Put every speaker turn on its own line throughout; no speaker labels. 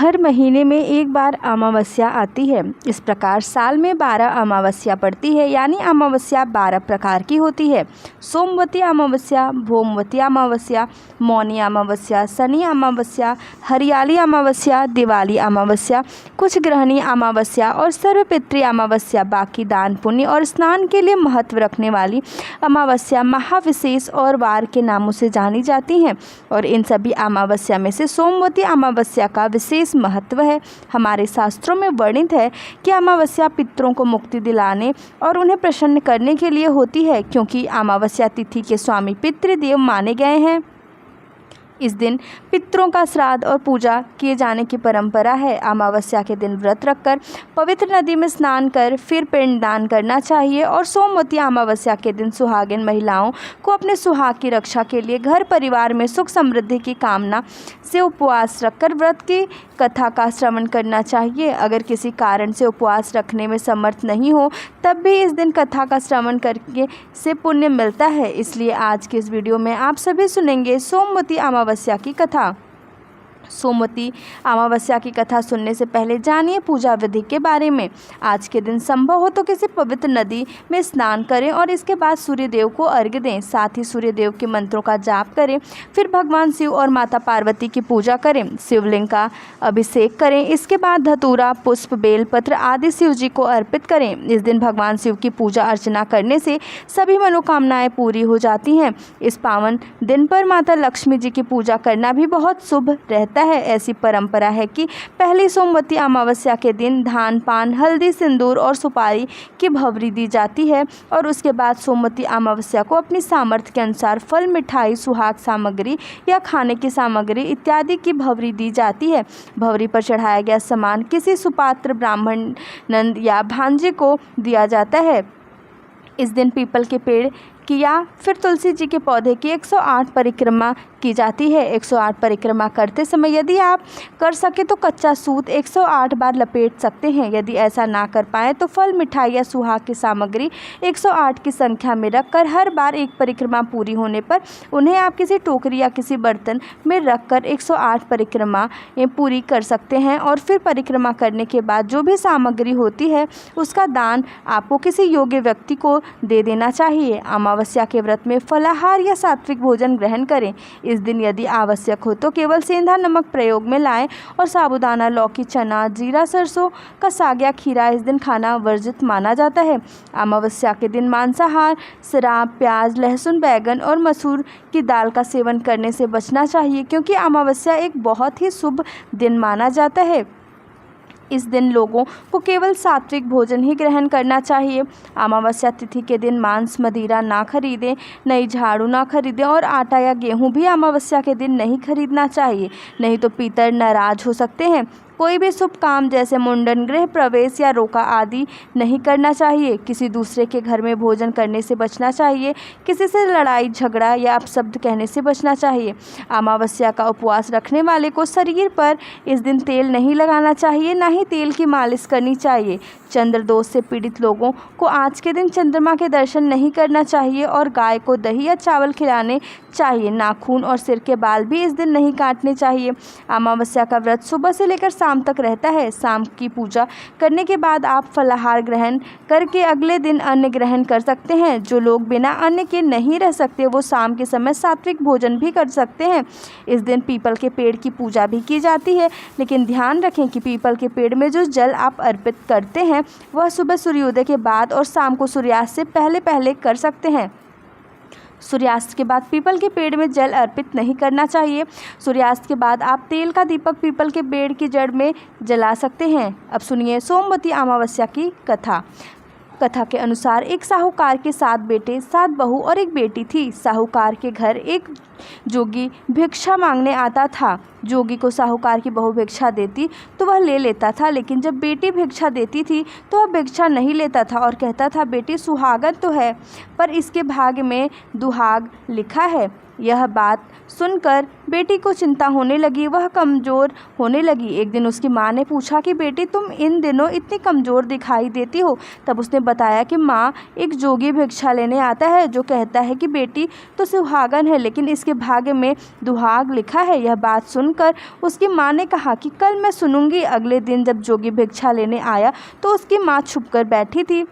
हर महीने में एक बार अमावस्या आती है। इस प्रकार साल में 12 अमावस्या पड़ती है, यानी अमावस्या 12 प्रकार की होती है। सोमवती अमावस्या, भौमवती अमावस्या, मौनी अमावस्या, शनि अमावस्या, हरियाली अमावस्या, दिवाली अमावस्या, कुछ ग्रहणी अमावस्या और सर्वपितृ अमावस्या, बाकी दान पुण्य और स्नान के लिए महत्व रखने वाली अमावस्या महाविशेष और वार के नामों से जानी जाती हैं। और इन सभी अमावस्या में से सोमवती अमावस्या का विशेष महत्व है। हमारे शास्त्रों में वर्णित है कि अमावस्या पितरों को मुक्ति दिलाने और उन्हें प्रसन्न करने के लिए होती है, क्योंकि अमावस्या तिथि के स्वामी पितृदेव माने गए हैं। इस दिन पितरों का श्राद्ध और पूजा किए जाने की परंपरा है। अमावस्या के दिन व्रत रखकर पवित्र नदी में स्नान कर फिर पिंडदान करना चाहिए। और सोमवती अमावस्या के दिन सुहागिन महिलाओं को अपने सुहाग की रक्षा के लिए घर परिवार में सुख समृद्धि की कामना से उपवास रखकर व्रत की कथा का श्रवण करना चाहिए। अगर किसी कारण से उपवास रखने में समर्थ नहीं हो, तब भी इस दिन कथा का श्रवण करके से पुण्य मिलता है। इसलिए आज के इस वीडियो में आप सभी सुनेंगे सोमवती अमावस्या की कथा। सोमवती अमावस्या की कथा सुनने से पहले जानिए पूजा विधि के बारे में। आज के दिन संभव हो तो किसी पवित्र नदी में स्नान करें और इसके बाद सूर्य देव को अर्घ्य दें। साथ ही सूर्य देव के मंत्रों का जाप करें। फिर भगवान शिव और माता पार्वती की पूजा करें। शिवलिंग का अभिषेक करें। इसके बाद धतूरा, पुष्प, बेलपत्र आदि शिव जी को अर्पित करें। इस दिन भगवान शिव की पूजा अर्चना करने से सभी मनोकामनाएं पूरी हो जाती हैं। इस पावन दिन पर माता लक्ष्मी जी की पूजा करना भी बहुत शुभ रहता है। ऐसी परंपरा है कि पहली सोमवती अमावस्या के दिन धान, पान, हल्दी, सिंदूर और सुपारी की भवरी दी जाती है। और उसके बाद सोमवती अमावस्या को अपनी सामर्थ्य के अनुसार फल, मिठाई, सुहाग सामग्री या खाने की सामग्री इत्यादि की भवरी दी जाती है। भवरी पर चढ़ाया गया सामान किसी सुपात्र, ब्राह्मण, नंद या भांजे को दिया जाता है। इस दिन पीपल के पेड़ की या फिर तुलसी जी के पौधे की 108 परिक्रमा की जाती है। 108 परिक्रमा करते समय यदि आप कर सके तो कच्चा सूत 108 बार लपेट सकते हैं। यदि ऐसा ना कर पाए तो फल, मिठाई या सुहाग की सामग्री 108 की संख्या में रखकर हर बार एक परिक्रमा पूरी होने पर उन्हें आप किसी टोकरी या किसी बर्तन में रखकर 108 परिक्रमा पूरी कर सकते हैं। और फिर परिक्रमा करने के बाद जो भी सामग्री होती है उसका दान आपको किसी योग्य व्यक्ति को दे देना चाहिए। अमावस्या के व्रत में फलाहार या सात्विक भोजन ग्रहण करें। इस दिन यदि आवश्यक हो तो केवल सेंधा नमक प्रयोग में लाएं और साबूदाना, लौकी, चना, जीरा, सरसों का साग या खीरा इस दिन खाना वर्जित माना जाता है। अमावस्या के दिन मांसाहार, शराब, प्याज, लहसुन, बैगन और मसूर की दाल का सेवन करने से बचना चाहिए, क्योंकि अमावस्या एक बहुत ही शुभ दिन माना जाता है। इस दिन लोगों को केवल सात्विक भोजन ही ग्रहण करना चाहिए। अमावस्या तिथि के दिन मांस, मदिरा ना खरीदें, नई झाड़ू ना खरीदें और आटा या गेहूं भी अमावस्या के दिन नहीं खरीदना चाहिए, नहीं तो पितर नाराज हो सकते हैं। कोई भी शुभ काम जैसे मुंडन, गृह प्रवेश या रोका आदि नहीं करना चाहिए। किसी दूसरे के घर में भोजन करने से बचना चाहिए। किसी से लड़ाई झगड़ा या अपशब्द कहने से बचना चाहिए। अमावस्या का उपवास रखने वाले को शरीर पर इस दिन तेल नहीं लगाना चाहिए, ना ही तेल की मालिश करनी चाहिए। चंद्र दोष से पीड़ित लोगों को आज के दिन चंद्रमा के दर्शन नहीं करना चाहिए और गाय को दही या चावल खिलाने चाहिए। नाखून और सिर के बाल भी इस दिन नहीं काटने चाहिए। अमावस्या का व्रत सुबह से लेकर शाम तक रहता है। शाम की पूजा करने के बाद आप फलाहार ग्रहण करके अगले दिन अन्न ग्रहण कर सकते हैं। जो लोग बिना अन्न के नहीं रह सकते वो शाम के समय सात्विक भोजन भी कर सकते हैं। इस दिन पीपल के पेड़ की पूजा भी की जाती है, लेकिन ध्यान रखें कि पीपल के पेड़ में जो जल आप अर्पित करते हैं वह सुबह सूर्योदय के बाद और शाम को सूर्यास्त से पहले पहले कर सकते हैं। सूर्यास्त के बाद पीपल के पेड़ में जल अर्पित नहीं करना चाहिए। सूर्यास्त के बाद आप तेल का दीपक पीपल के पेड़ की जड़ में जला सकते हैं। अब सुनिए सोमवती अमावस्या की कथा। कथा के अनुसार एक साहूकार के 7 बेटे, 7 बहू और एक बेटी थी। साहूकार के घर एक जोगी भिक्षा मांगने आता था। जोगी को साहूकार की बहू भिक्षा देती तो वह ले लेता था, लेकिन जब बेटी भिक्षा देती थी तो वह भिक्षा नहीं लेता था और कहता था, बेटी सुहागन तो है पर इसके भाग्य में दुहाग लिखा है। यह बात सुनकर बेटी को चिंता होने लगी, वह कमज़ोर होने लगी। एक दिन उसकी माँ ने पूछा कि बेटी तुम इन दिनों इतनी कमज़ोर दिखाई देती हो। तब उसने बताया कि माँ, एक जोगी भिक्षा लेने आता है जो कहता है कि बेटी तो सुहागन है लेकिन इसके भाग्य में दुहाग लिखा है। यह बात सुनकर उसकी माँ ने कहा कि कल मैं सुनूंगी। अगले दिन जब जोगी भिक्षा लेने आया तो उसकी माँ छुपकर बैठी थी।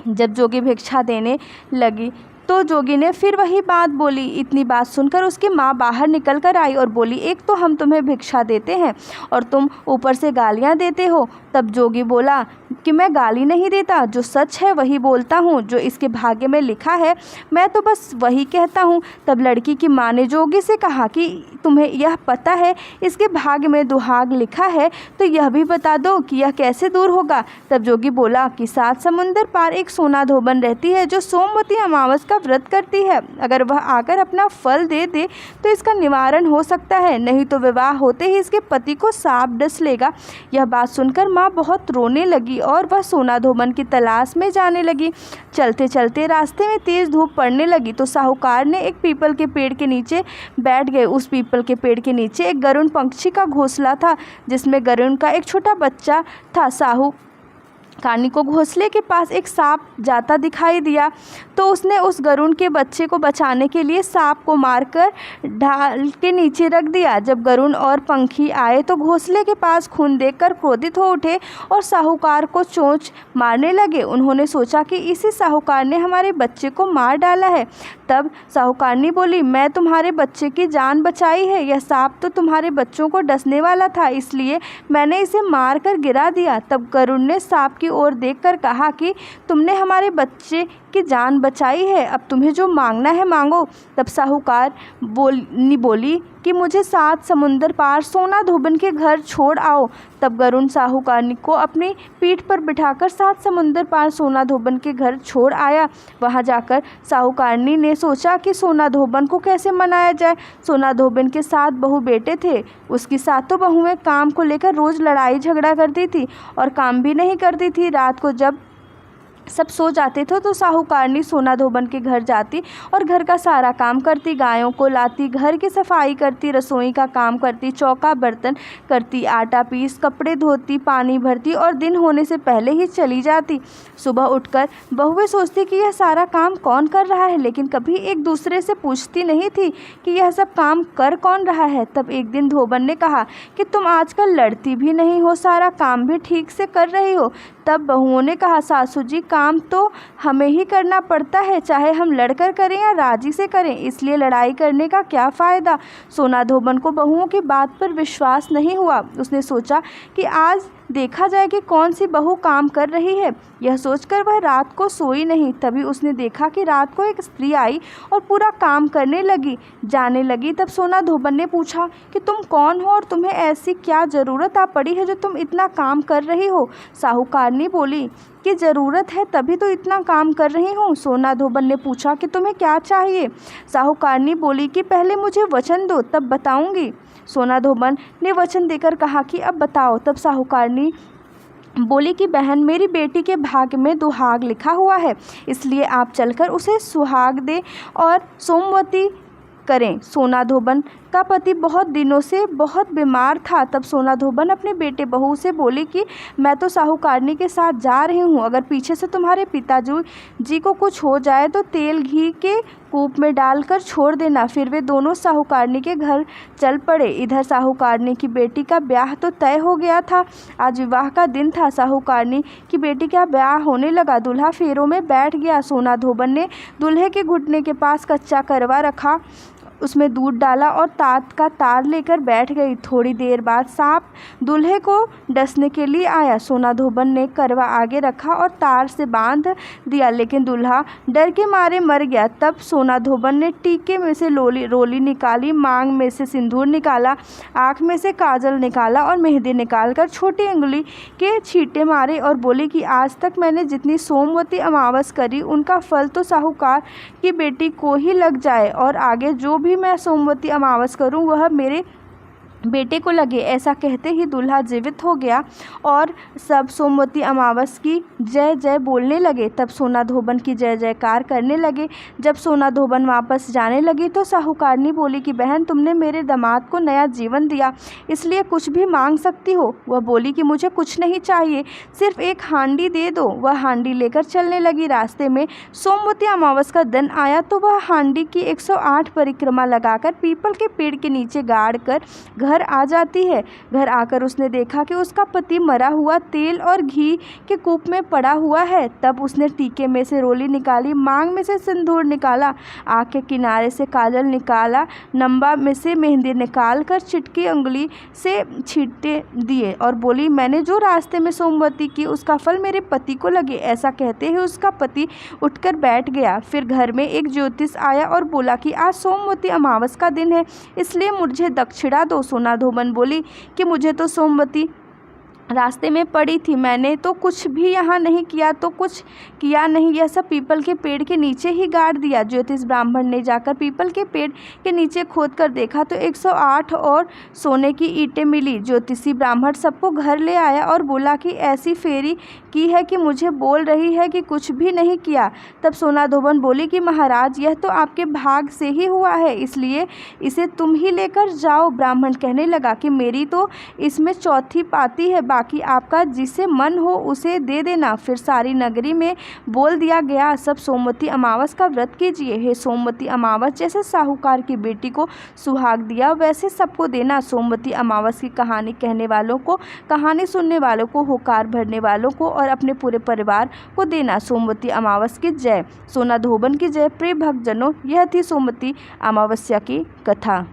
जब जोगी भिक्षा देने लगी तो जोगी ने फिर वही बात बोली। इतनी बात सुनकर उसकी माँ बाहर निकल कर आई और बोली, एक तो हम तुम्हें भिक्षा देते हैं और तुम ऊपर से गालियाँ देते हो। तब जोगी बोला कि मैं गाली नहीं देता, जो सच है वही बोलता हूँ, जो इसके भाग्य में लिखा है मैं तो बस वही कहता हूँ। तब लड़की की माँ ने जोगी से कहा कि तुम्हें यह पता है इसके भाग्य में दुहाग लिखा है, तो यह भी बता दो कि यह कैसे दूर होगा। तब जोगी बोला कि 7 समुंदर पार एक सोना धोबन रहती है जो सोमवती अमावस का व्रत करती है। अगर वह आकर अपना फल दे दे तो इसका निवारण हो सकता है, नहीं तो विवाह होते ही इसके पति को सांप डस लेगा। यह बात सुनकर माँ बहुत रोने लगी और वह सोना धोबन की तलाश में जाने लगी। चलते चलते रास्ते में तेज धूप पड़ने लगी तो साहूकार ने एक पीपल के पेड़ के नीचे बैठ गए। उस पीपल के पेड़ के नीचे एक गरुड़ पक्षी का घोंसला था जिसमें गरुड़ का एक छोटा बच्चा था। साहूकारनी को घोंसले के पास एक सांप जाता दिखाई दिया तो उसने उस गरुड़ के बच्चे को बचाने के लिए सांप को मारकर ढाल के नीचे रख दिया। जब गरुड़ और पंखी आए तो घोंसले के पास खून देखकर क्रोधित हो उठे और साहूकार को चोंच मारने लगे। उन्होंने सोचा कि इसी साहूकार ने हमारे बच्चे को मार डाला है। तब साहूकारनी बोली, मैं तुम्हारे बच्चे की जान बचाई है, यह सांप तो तुम्हारे बच्चों को डसने वाला था इसलिए मैंने इसे मार कर गिरा दिया। तब गरुड़ ने सांप की ओर देखकर कहा कि तुमने हमारे बच्चे की जान बचाई है, अब तुम्हें जो मांगना है मांगो। तब साहूकार बोली कि मुझे 7 समुंदर पार सोना धोबन के घर छोड़ आओ। तब गरुड़ साहूकारनी को अपनी पीठ पर बिठाकर 7 समुंदर पार सोना धोबन के घर छोड़ आया। वहां जाकर साहूकारनी ने सोचा कि सोना धोबन को कैसे मनाया जाए। सोना धोबन के 7 बहू बेटे थे। उसकी 7 बहुएं काम को लेकर रोज़ लड़ाई झगड़ा करती थी और काम भी नहीं करती थी। रात को जब सब सो जाते थे तो साहूकारनी सोना धोबन के घर जाती और घर का सारा काम करती, गायों को लाती, घर की सफाई करती, रसोई का काम करती, चौका बर्तन करती, आटा पीस, कपड़े धोती, पानी भरती और दिन होने से पहले ही चली जाती। सुबह उठकर बहुएं सोचती कि यह सारा काम कौन कर रहा है, लेकिन कभी एक दूसरे से पूछती नहीं थी कि यह सब काम कर कौन रहा है। तब एक दिन धोबन ने कहा कि तुम आजकल लड़ती भी नहीं हो, सारा काम भी ठीक से कर रही हो। तब बहुओं ने कहा, सासू जी काम तो हमें ही करना पड़ता है, चाहे हम लड़कर करें या राजी से करें, इसलिए लड़ाई करने का क्या फ़ायदा। सोना धोबन को बहुओं की बात पर विश्वास नहीं हुआ। उसने सोचा कि आज देखा जाए कि कौन सी बहू काम कर रही है। यह सोचकर वह रात को सोई नहीं। तभी उसने देखा कि रात को एक स्त्री आई और पूरा काम करने जाने लगी। तब सोना धोबन ने पूछा कि तुम कौन हो और तुम्हें ऐसी क्या ज़रूरत आ पड़ी है जो तुम इतना काम कर रही हो। साहूकारनी बोली कि ज़रूरत है तभी तो इतना काम कर रही हूँ। सोना धोबन ने पूछा कि तुम्हें क्या चाहिए। साहूकारनी बोली कि पहले मुझे वचन दो तब बताऊँगी। सोना धोबन ने वचन देकर कहा कि अब बताओ। तब साहूकारनी बोली कि बहन, मेरी बेटी के भाग्य में दुहाग लिखा हुआ है, इसलिए आप चलकर उसे सुहाग दें और सोमवती करें। सोना धोबन का पति बहुत दिनों से बहुत बीमार था। तब सोना धोबन अपने बेटे बहू से बोली कि मैं तो साहूकारनी के साथ जा रही हूँ, अगर पीछे से तुम्हारे पिताजी को कुछ हो जाए तो तेल घी के कूप में डालकर छोड़ देना। फिर वे दोनों साहूकारनी के घर चल पड़े। इधर साहूकारनी की बेटी का ब्याह तो तय हो गया था। आज विवाह का दिन था। साहूकारनी की बेटी का ब्याह होने लगा। दूल्हा फेरों में बैठ गया। सोना धोबन ने दूल्हे के घुटने के पास कच्चा करवा रखा, उसमें दूध डाला और तात का तार लेकर बैठ गई। थोड़ी देर बाद सांप दूल्हे को डसने के लिए आया। सोना धोबन ने करवा आगे रखा और तार से बांध दिया, लेकिन दूल्हा डर के मारे मर गया। तब सोना धोबन ने टीके में से रोली निकाली, मांग में से सिंदूर निकाला, आँख में से काजल निकाला और मेहंदी निकालकर छोटी उंगली के छींटे मारे और बोली कि आज तक मैंने जितनी सोमवती अमावस करी उनका फल तो साहूकार की बेटी को ही लग जाए और आगे जो भी मैं सोमवती अमावस करूं वह मेरे बेटे को लगे। ऐसा कहते ही दूल्हा जीवित हो गया और सब सोमवती अमावस की जय जय बोलने लगे। तब सोना धोबन की जय जयकार करने लगे। जब सोना धोबन वापस जाने लगी तो साहूकारनी बोली कि बहन, तुमने मेरे दामाद को नया जीवन दिया, इसलिए कुछ भी मांग सकती हो। वह बोली कि मुझे कुछ नहीं चाहिए, सिर्फ एक हांडी दे दो। वह हांडी लेकर चलने लगी। रास्ते में सोमवती अमावस का दिन आया तो वह हांडी की 108 परिक्रमा लगाकर पीपल के पेड़ के नीचे गाड़ कर घर आ जाती है। घर आकर उसने देखा कि उसका पति मरा हुआ तेल और घी के कूप में पड़ा हुआ है। तब उसने टीके में से रोली निकाली, मांग में से सिंदूर निकाला, आँख के किनारे से काजल निकाला, नंबा में से मेहंदी निकाल कर चिटकी उंगली से छींटे दिए और बोली, मैंने जो रास्ते में सोमवती की उसका फल मेरे पति को लगे। ऐसा कहते ही उसका पति उठकर बैठ गया। फिर घर में एक ज्योतिष आया और बोला कि आज सोमवती अमावस का दिन है, इसलिए मुझे दक्षिणा दो। सोना धोबन बोली कि मुझे तो सोमवती रास्ते में पड़ी थी, मैंने तो कुछ भी यहाँ नहीं किया, तो कुछ किया नहीं, यह सब पीपल के पेड़ के नीचे ही गाड़ दिया। ज्योतिष ब्राह्मण ने जाकर पीपल के पेड़ के नीचे खोद कर देखा तो 108 और सोने की ईंटें मिली। ज्योतिषी ब्राह्मण सबको घर ले आया और बोला कि ऐसी फेरी की है कि मुझे बोल रही है कि कुछ भी नहीं किया। तब सोना धोबन बोली कि महाराज, यह तो आपके भाग से ही हुआ है, इसलिए इसे तुम ही लेकर जाओ। ब्राह्मण कहने लगा कि मेरी तो इसमें चौथी पाती है, बाकी आपका जिसे मन हो उसे दे देना। फिर सारी नगरी में बोल दिया गया, सब सोमवती अमावस का व्रत कीजिए। हे सोमवती अमावस, जैसे साहूकार की बेटी को सुहाग दिया वैसे सबको देना। सोमवती अमावस की कहानी कहने वालों को, कहानी सुनने वालों को, होकार भरने वालों को और अपने पूरे परिवार को देना। सोमवती अमावस की जय। सोना धोबन की जय। प्रिय भक्तजनों, यह थी सोमवती अमावस्या की कथा।